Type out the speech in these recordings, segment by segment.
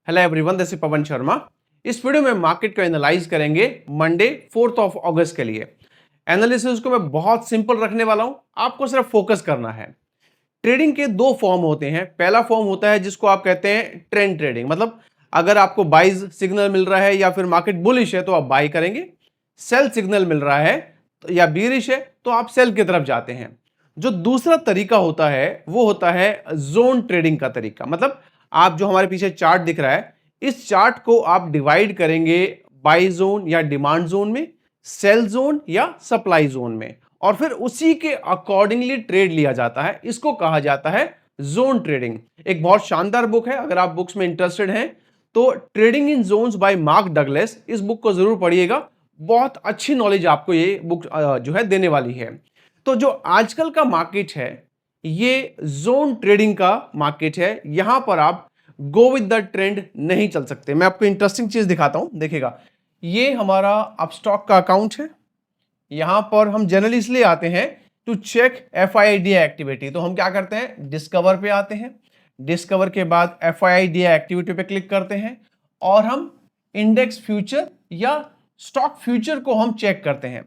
Hello everyone, this is Pawan Sharma. इस video में market को एनालाइज करेंगे मंडे 4 अगस्त के लिए। एनालिसिस को मैं बहुत सिंपल रखने वाला हूं, आपको सिर्फ फोकस करना है। ट्रेडिंग के दो फॉर्म होते हैं। पहला फॉर्म होता है जिसको आप कहते हैं ट्रेंड ट्रेडिंग, मतलब अगर आपको बाइज सिग्नल मिल रहा है या फिर मार्केट बुलिश है तो आप बाई करेंगे, सेल सिग्नल मिल रहा है या बीरिश है तो आप सेल की तरफ जाते हैं। जो दूसरा तरीका होता है वो होता है जोन ट्रेडिंग का तरीका। मतलब आप जो हमारे पीछे चार्ट दिख रहा है, इस चार्ट को आप डिवाइड करेंगे बाई जोन या डिमांड जोन में, सेल जोन या सप्लाई जोन में, और फिर उसी के अकॉर्डिंगली ट्रेड लिया जाता है। इसको कहा जाता है जोन ट्रेडिंग। एक बहुत शानदार बुक है, अगर आप बुक्स में इंटरेस्टेड हैं तो trading in zones by Mark Douglas, इस बुक को जरूर पढ़िएगा। बहुत अच्छी नॉलेज आपको ये बुक जो है देने वाली है। तो जो आजकल का मार्केट है ये जोन ट्रेडिंग का मार्केट है। यहां पर आप गो विद द ट्रेंड नहीं चल सकते। मैं आपको इंटरेस्टिंग चीज दिखाता हूं, देखिएगा। ये हमारा अपस्टॉक का अकाउंट है। यहां पर हम जनरली इसलिए आते हैं टू चेक FIIDA एक्टिविटी। तो हम क्या करते हैं, डिस्कवर पे आते हैं, डिस्कवर के बाद FIIDA एक्टिविटी पे क्लिक करते हैं और हम इंडेक्स फ्यूचर या स्टॉक फ्यूचर को हम चेक करते हैं।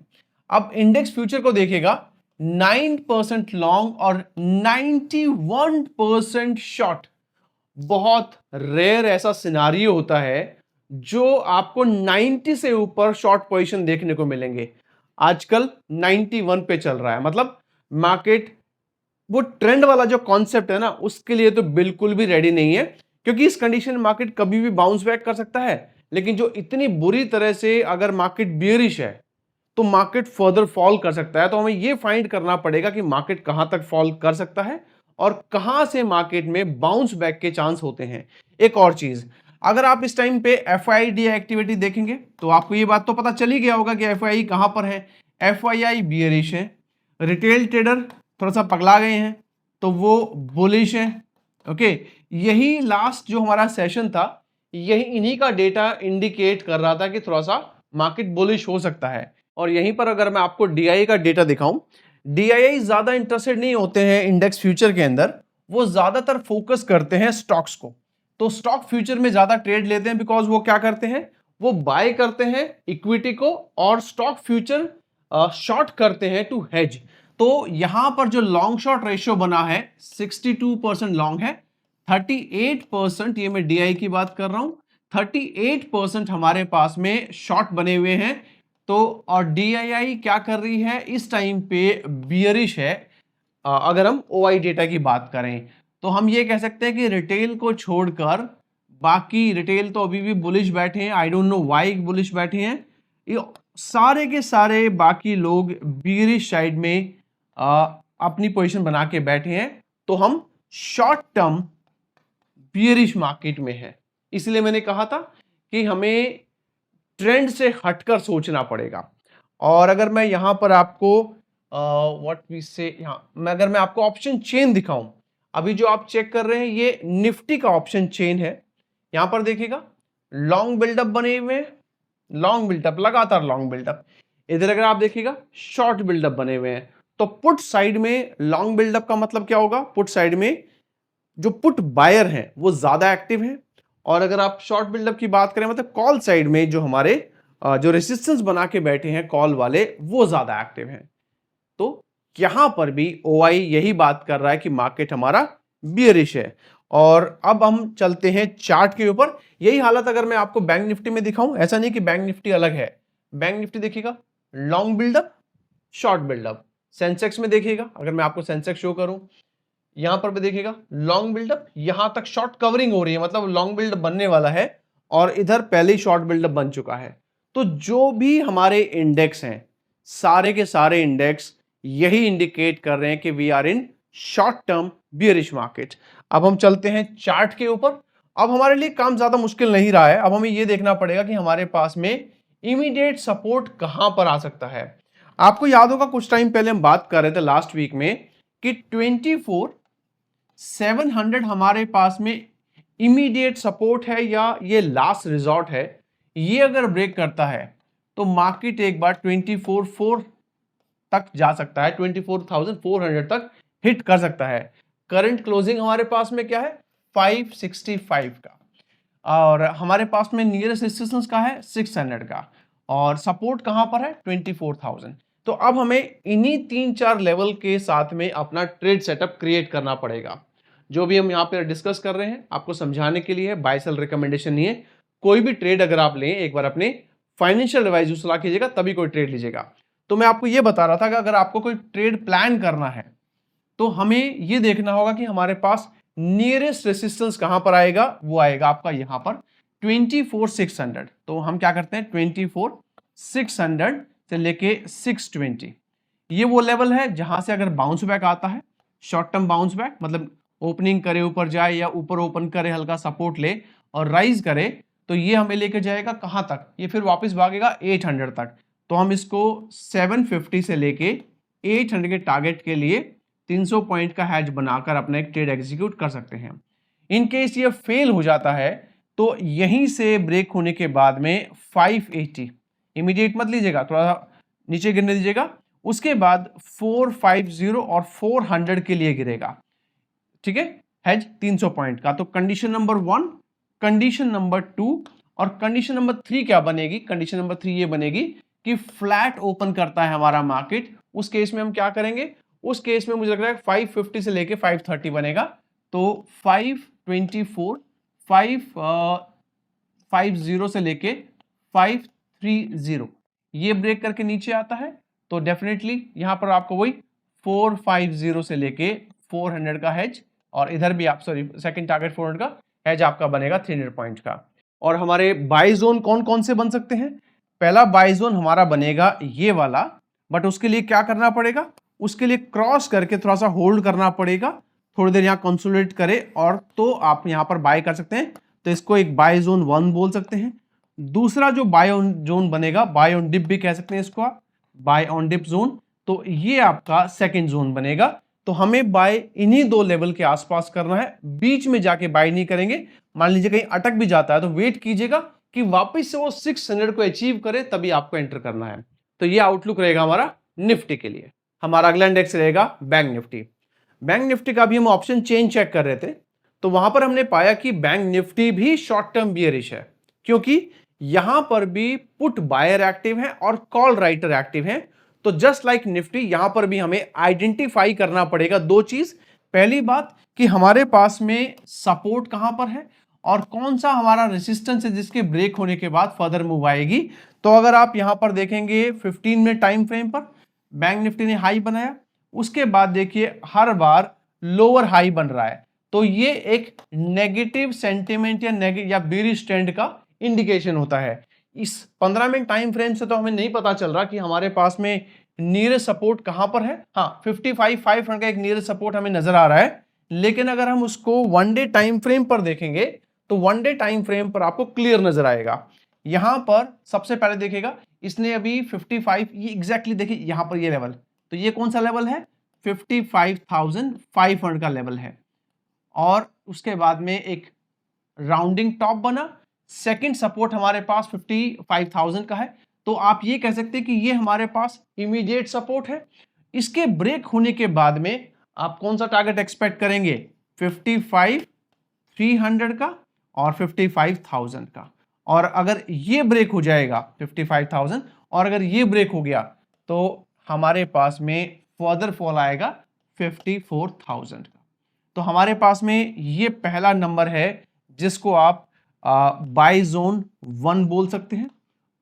अब इंडेक्स फ्यूचर को देखिएगा, 9% लॉन्ग और 91% शॉर्ट। बहुत रेयर ऐसा सिनारियो होता है जो आपको 90 से ऊपर शॉर्ट पोजीशन देखने को मिलेंगे। आजकल 91 पे चल रहा है, मतलब मार्केट वो ट्रेंड वाला जो कॉन्सेप्ट है ना, उसके लिए तो बिल्कुल भी रेडी नहीं है। क्योंकि इस कंडीशन में मार्केट कभी भी बाउंस बैक कर सकता है, लेकिन जो इतनी बुरी तरह से अगर मार्केट बियरिश है तो मार्केट फर्दर फॉल कर सकता है। तो हमें ये फाइंड करना पड़ेगा कि मार्केट कहां तक फॉल कर सकता है और कहां से मार्केट में बाउंस बैक के चांस होते हैं। एक और चीज, अगर आप इस टाइम पे FIIDA एक्टिविटी देखेंगे तो आपको ये बात तो पता चल ही गया होगा कि FII कहां पर है। FII बियरिश है, रिटेल ट्रेडर थोड़ा सा पगला गए हैं तो वो बुलिश है। ओके, यही लास्ट जो हमारा सेशन था, यही इन्हीं का डेटा इंडिकेट कर रहा था कि थोड़ा सा मार्केट बुलिश हो सकता है। और यहीं पर अगर मैं आपको DII का डेटा दिखाऊं, DII ज्यादा इंटरेस्टेड नहीं होते हैं इंडेक्स फ्यूचर के अंदर, वो ज्यादातर फोकस करते हैं स्टॉक्स को। तो स्टॉक फ्यूचर में ज्यादा ट्रेड लेते हैं बिकॉज वो क्या करते हैं, वो बाय करते हैं इक्विटी को और स्टॉक फ्यूचर शॉर्ट करते हैं टू हेज। तो यहां पर जो लॉन्ग शॉर्ट रेशियो बना है 62% लॉन्ग है, 38%, ये मैं DI की बात कर रहा हूं, 38% हमारे पास में शॉर्ट बने हुए हैं। तो और DII क्या कर रही है इस टाइम पे, बियरिश है। अगर हम OI डेटा की बात करें तो हम ये कह सकते हैं कि रिटेल को छोड़कर बाकी, रिटेल तो अभी भी बुलिश बैठे हैं, I don't know why bullish बैठे हैं, ये सारे के सारे बाकी लोग बियरिश साइड में अपनी पोजीशन बना के बैठे हैं। तो हम शॉर्ट टर्म बियरिश मार्केट में है। इसलिए मैंने कहा था कि हमें ट्रेंड से हटकर सोचना पड़ेगा। और अगर मैं यहां पर आपको व्हाट वी से अगर मैं आपको ऑप्शन चेन दिखाऊं, अभी जो आप चेक कर रहे हैं ये निफ्टी का ऑप्शन चेन है। यहां पर देखिएगा लॉन्ग बिल्डअप बने हुए हैं, लॉन्ग बिल्डअप, लगातार लॉन्ग बिल्डअप। इधर अगर आप देखिएगा शॉर्ट बिल्डअप बने हुए हैं। तो पुट साइड में लॉन्ग बिल्डअप का मतलब क्या होगा, पुट साइड में जो पुट बायर हैं वो ज्यादा एक्टिव हैं। और अगर आप शॉर्ट बिल्डअप की बात करें, मतलब कॉल साइड में जो हमारे जो रेसिस्टेंस बना के बैठे हैं कॉल वाले, वो ज्यादा एक्टिव हैं। तो यहां पर भी OI यही बात कर रहा है कि मार्केट हमारा बियरिश है। और अब हम चलते हैं चार्ट के ऊपर। यही हालत अगर मैं आपको बैंक निफ्टी में दिखाऊं, ऐसा नहीं कि बैंक निफ्टी अलग है, बैंक निफ्टी देखिएगा long buildup, short buildup. Sensex में देखिएगा, अगर मैं आपको सेंसेक्स शो करूं, यहां पर भी देखिएगा लॉन्ग बिल्डअप, यहां तक शॉर्ट कवरिंग हो रही है, मतलब लॉन्ग बिल्डअप बनने वाला है, और इधर पहले ही शॉर्ट बिल्डअप बन चुका है। तो जो भी हमारे इंडेक्स हैं, सारे के सारे इंडेक्स यही इंडिकेट कर रहे हैं कि we are in short term bearish market. अब हम चलते हैं चार्ट के ऊपर। अब हमारे लिए काम ज्यादा मुश्किल नहीं रहा है, अब हमें यह देखना पड़ेगा कि हमारे पास में इमीडिएट सपोर्ट कहां पर आ सकता है। आपको याद होगा कुछ टाइम पहले हम बात कर रहे थे लास्ट वीक में कि 24,700 हमारे पास में इमीडिएट सपोर्ट है या ये लास्ट रिजॉर्ट है। ये अगर ब्रेक करता है तो मार्केट एक बार 24,400 तक जा सकता है, 24,400 तक हिट कर सकता है। करंट क्लोजिंग हमारे पास में क्या है, 565 का। और हमारे पास में नियरेस्ट रेजिस्टेंस का है 600 का, और सपोर्ट कहां पर है 24,000। तो अब हमें इन्हीं 3-4 लेवल के साथ में अपना ट्रेड सेटअप क्रिएट करना पड़ेगा। जो भी हम यहाँ पे डिस्कस कर रहे हैं आपको समझाने के लिए, बाय सेल रिकमेंडेशन नहीं है। कोई भी ट्रेड अगर आप लें, एक बार अपने फाइनेंशियल एडवाइजर सलाह कीजिएगा तभी कोई ट्रेड लीजिएगा। तो मैं आपको ये बता रहा था कि अगर आपको कोई ट्रेड प्लान करना है तो हमें ये देखना होगा कि हमारे पास नियरेस्ट रेसिस्टेंस कहां पर आएगा, वो आएगा आपका यहां पर 24,600। तो हम क्या करते हैं 24,600 से लेके 620, ये वो लेवल है जहां से अगर बाउंस बैक आता है, शॉर्ट टर्म बाउंस बैक मतलब ओपनिंग करे ऊपर जाए या ऊपर ओपन करे हल्का सपोर्ट ले और राइज करे, तो ये हमें लेके जाएगा कहां तक, ये फिर वापस भागेगा 800 तक। तो हम इसको 750 से लेके 800 के टारगेट के लिए 300 पॉइंट का हैज बनाकर अपना एक ट्रेड एग्जीक्यूट कर सकते हैं। इन केस ये फेल हो जाता है तो यहीं से ब्रेक होने के बाद में 580, इमीडिएट मत लीजिएगा, थोड़ा सा नीचे गिरने दीजिएगा, उसके बाद 450 और 400 के लिए गिरेगा, ठीक है, हैज 300 पॉइंट का। तो कंडीशन नंबर 1, कंडीशन नंबर 2 और कंडीशन नंबर 3 क्या बनेगी, कंडीशन नंबर 3 ये बनेगी कि फ्लैट ओपन करता है हमारा मार्केट, उस केस में हम क्या करेंगे, उस केस में मुझे लग रहा है 550 से लेके 530 बनेगा। तो 524 550 से लेके 530 ये ब्रेक करके नीचे आता है तो डेफिनेटली यहां पर आपको वही 450 से लेके 400 का हेज, और इधर भी आप सॉरी सेकंड टारगेट 400 का हेज आपका बनेगा 300 पॉइंट का। और हमारे बाय जोन कौन कौन से बन सकते हैं, पहला बाय जोन हमारा बनेगा ये वाला, बट उसके लिए क्या करना पड़ेगा, उसके लिए क्रॉस करके थोड़ा सा होल्ड करना पड़ेगा, थोड़ी देर यहाँ कंसोलिडेट करे और तो आप यहां पर बाय कर सकते हैं। तो इसको एक बाय जोन 1 बोल सकते हैं। दूसरा जो बाय ऑन जोन बनेगा, बाय ऑन डिप भी कह सकते हैं इसको आप, बाय ऑन डिप जोन, तो ये आपका सेकंड जोन बनेगा। तो हमें बाय इन्हीं 2 लेवल के आसपास करना है, बीच में जाके बाय नहीं करेंगे। मान लीजिए कहीं अटक भी जाता है तो वेट कीजिएगा कि वापस से वो 600 को अचीव करे तभी आपको एंटर करना है। तो ये आउटलुक रहेगा हमारा निफ्टी के लिए। हमारा अगला इंडेक्स रहेगा बैंक निफ्टी। बैंक निफ्टी का भी हम ऑप्शन चेन चेक कर रहे थे तो वहां पर हमने पाया कि बैंक निफ्टी भी शॉर्ट टर्म बियरिश है, क्योंकि यहां पर भी पुट बायर एक्टिव है और कॉल राइटर एक्टिव है। तो जस्ट लाइक निफ्टी यहां पर भी हमें आइडेंटिफाई करना पड़ेगा 2 चीज। पहली बात कि हमारे पास में सपोर्ट कहां पर है और कौन सा हमारा रेसिस्टेंस है जिसके ब्रेक होने के बाद फर्दर मूव आएगी। तो अगर आप यहां पर देखेंगे 15 मिनट टाइम फ्रेम पर बैंक निफ्टी ने हाई बनाया, उसके बाद देखिए हर बार लोअर हाई बन रहा है, तो ये एक नेगेटिव सेंटिमेंट या बेरिश ट्रेंड का इंडिकेशन होता है। इस 15 मिनट टाइम फ्रेम से तो हमें नहीं पता चल रहा कि हमारे पास में नियरेस्ट सपोर्ट कहां पर है। हाँ 55,500 का एक नियरेस्ट सपोर्ट हमें नजर आ रहा है, लेकिन अगर हम उसको 1 डे टाइम फ्रेम पर देखेंगे तो 1 डे टाइम फ्रेम पर आपको क्लियर नजर आएगा। यहां पर सबसे पहले देखिएगा इसने अभी 55, ये एग्जैक्टली देखिए यहां पर ये लेवल, तो ये कौन सा लेवल है 55,500 का लेवल है, और उसके बाद में एक राउंडिंग टॉप बना। सेकंड सपोर्ट हमारे पास 55,000 का है, तो आप ये कह सकते हैं कि ये हमारे पास इमीडिएट सपोर्ट है। इसके ब्रेक होने के बाद में आप कौन सा टारगेट एक्सपेक्ट करेंगे 55,300 का और 55,000 का। और अगर ये ब्रेक हो जाएगा 55,000 और अगर ये ब्रेक हो गया तो हमारे पास में फर्दर फॉल आएगा 54,000 का। तो हमारे पास में ये पहला नंबर है जिसको आप बाय जोन 1 बोल सकते हैं।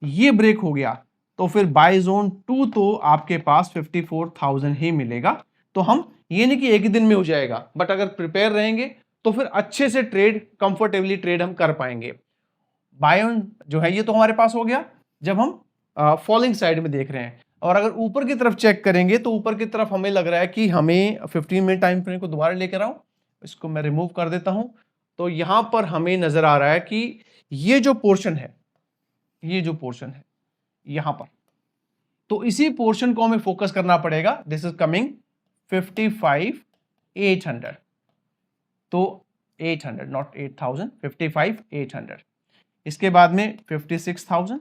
ये ब्रेक हो गया तो फिर बाय जोन 2 तो आपके पास 54,000 ही मिलेगा। तो हम ये नहीं कि एक ही दिन में हो जाएगा, बट अगर प्रिपेयर रहेंगे तो फिर अच्छे से ट्रेड कंफर्टेबली ट्रेड हम कर पाएंगे। बाय ऑन जो है ये तो हमारे पास हो गया जब हम फॉलिंग साइड में देख रहे हैं, और अगर ऊपर की तरफ चेक करेंगे तो ऊपर की तरफ हमें लग रहा है कि हमें 15 मिनट टाइम फ्रेम को दोबारा लेकर आऊं, इसको मैं रिमूव कर देता हूं। तो यहां पर हमें नजर आ रहा है कि ये जो पोर्शन है, ये जो पोर्शन है यहां पर, तो इसी पोर्शन को हमें फोकस करना पड़ेगा। दिस इज कमिंग 55,800, तो 800 नॉट 8,000, 55,800। इसके बाद में 56,000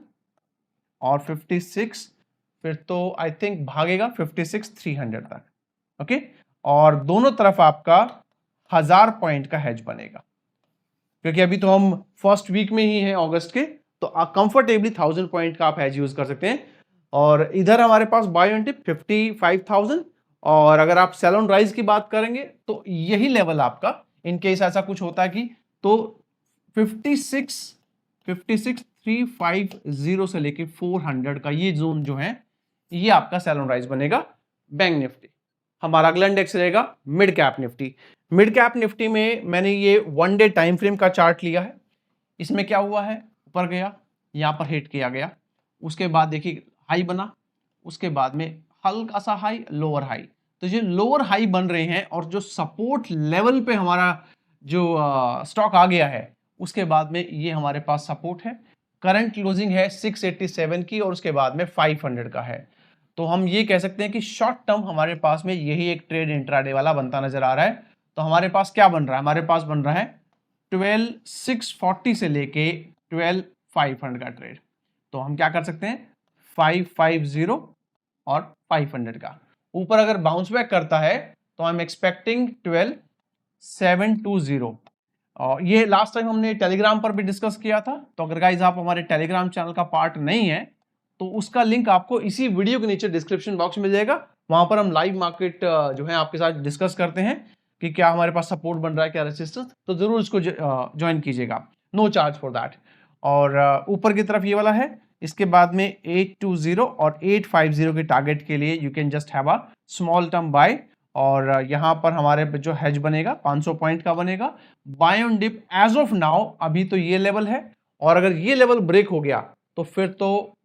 और 56, फिर तो आई थिंक भागेगा 56,300 तक, ओके। और दोनों तरफ आपका 1000 पॉइंट का हेज बनेगा। क्योंकि अभी तो हम फर्स्ट वीक में ही हैं अगस्त के, तो कंफर्टेबली 1000 पॉइंट का आप हैज यूज कर सकते हैं। और इधर हमारे पास बाय ऑन डिप 55,000, और अगर आप सेल ऑन राइज की बात करेंगे तो यही लेवल आपका, इन केस ऐसा कुछ होता है कि, तो 56,350 से लेके 400 का ये जोन जो है, ये आपका सेल ऑन राइज बनेगा बैंक निफ्टी। हमारा अगला इंडेक्स रहेगा mid cap Nifty. Mid cap Nifty में मैंने ये 1 डे टाइम फ्रेम का चार्ट लिया है। इसमें क्या हुआ है, ऊपर गया, यहां पर हिट किया गया, उसके बाद देखिए हाई बना, उसके बाद में हल्का सा हाई, लोअर हाई। तो जो लोअर हाई बन रहे हैं और जो सपोर्ट लेवल पे हमारा जो स्टॉक आ गया है, उसके बाद में ये हमारे पास सपोर्ट है। करंट क्लोजिंग है 687 की और उसके बाद में 500 का है। तो हम ये कह सकते हैं कि शॉर्ट टर्म हमारे पास में यही एक ट्रेड इंट्राडे वाला बनता नजर आ रहा है। तो हमारे पास क्या बन रहा है, हमारे पास बन रहा है 12,640 से लेके 12,500 का ट्रेड। तो हम क्या कर सकते हैं, 550 और 500 का ऊपर अगर बाउंस बैक करता है तो आई एम एक्सपेक्टिंग 12,720। और ये लास्ट टाइम हमने टेलीग्राम पर भी डिस्कस किया था। तो अगर गाइज आप हमारे टेलीग्राम चैनल का पार्ट नहीं है तो उसका लिंक आपको इसी वीडियो के नीचे डिस्क्रिप्शन बॉक्स में मिल जाएगा। वहां पर हम लाइव मार्केट जो है आपके साथ डिस्कस करते हैं कि क्या हमारे पास सपोर्ट बन रहा है, क्या रेजिस्टेंस, तो जरूर इसको ज्वाइन कीजिएगा, नो चार्ज फॉर दैट। और ऊपर की तरफ ये वाला है, इसके बाद में 820 और 850 के टारगेट के लिए you can just have a small term by. और यहाँ पर हमारे पे जो हेज बनेगा 500 पॉइंट का बनेगा। Buy on dip as of now अभी तो ये लेवल है, और अगर ये लेवल ब्रेक हो गया तो फिर तो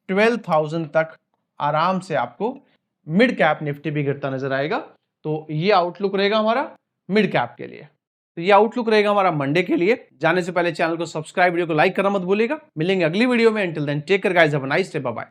12,000 तक आराम से आपको मिड कैप निफ्टी भी गिरता नजर आएगा। तो ये आउटलुक रहेगा हमारा मिड कैप के लिए। तो ये आउटलुक रहेगा हमारा मंडे के लिए। जाने से पहले चैनल को सब्सक्राइब, वीडियो को लाइक करना मत भूलिएगा। मिलेंगे अगली वीडियो में। Until then take care guys, have a nice day, bye bye.